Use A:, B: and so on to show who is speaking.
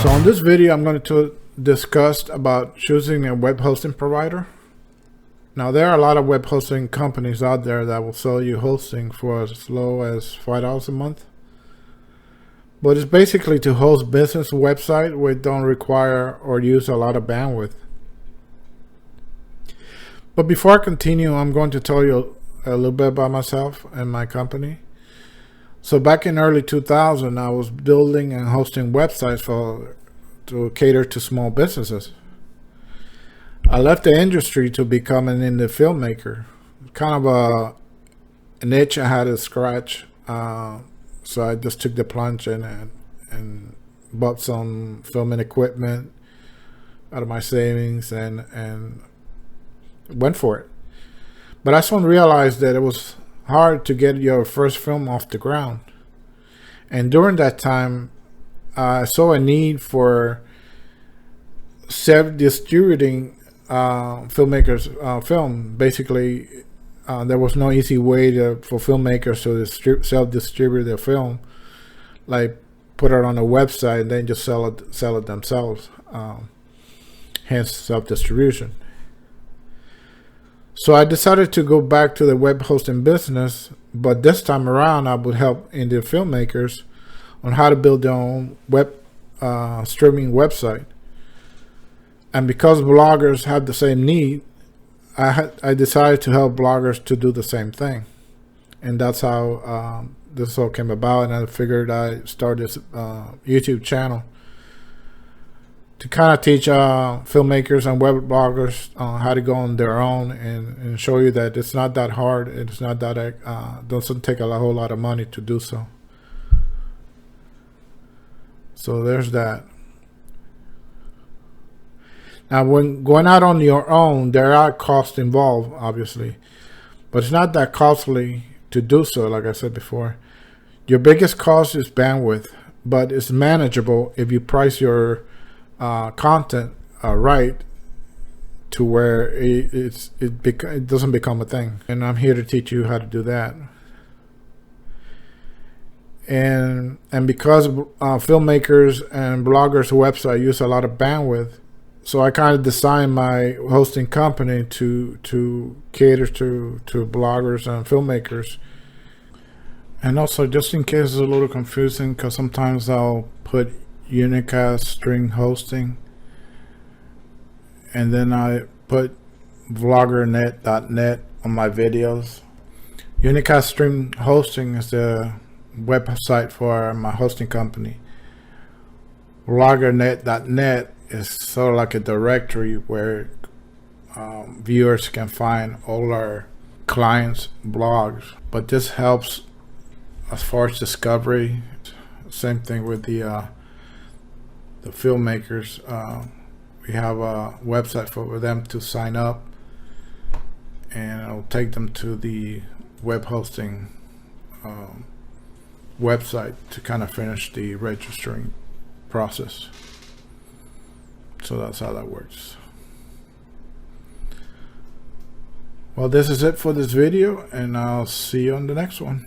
A: So in this video, I'm going to discuss about choosing a web hosting provider. Now, there are a lot of web hosting companies out there that will sell you hosting for as low as $5 a month. But it's basically to host business websites which don't require or use a lot of bandwidth. But before I continue, I'm going to tell you a little bit about myself and my company. So back in early 2000, I was building and hosting websites to cater to small businesses. I left the industry to become an indie filmmaker, kind of an itch I had to scratch. So I just took the plunge and bought some filming equipment out of my savings and went for it. But I soon realized that it was hard to get your first film off the ground. And during that time, I saw a need for self-distributing filmmakers film. Basically, there was no easy way for filmmakers to self-distribute their film, like put it on a website and then just sell it themselves. Hence, self-distribution. So I decided to go back to the web hosting business, but this time around I would help indie filmmakers on how to build their own web streaming website. And because bloggers have the same need, I decided to help bloggers to do the same thing. And that's how this all came about. And I figured I'd start this YouTube channel to kind of teach filmmakers and web bloggers how to go on their own and show you that it's not that hard. It's not that doesn't take a whole lot of money to do so. So there's that. Now, when going out on your own, there are costs involved, obviously, but it's not that costly to do so. Like I said before, your biggest cost is bandwidth, but it's manageable if you price your content right to where it doesn't become a thing. And I'm here to teach you how to do that. And because filmmakers and bloggers website use a lot of bandwidth, so I kind of designed my hosting company to cater to bloggers and filmmakers. And also, just in case it's a little confusing, because sometimes I'll put unicast string hosting and then I put vloggernet.net on my videos. Unicast string hosting is the website for my hosting company. Vloggernet.net is sort of like a directory where viewers can find all our clients' blogs. But this helps as far as discovery. Same thing with the filmmakers. We have a website for them to sign up, and it'll take them to the web hosting website to kind of finish the registering process. So that's how that works. Well, this is it for this video, and I'll see you on the next one.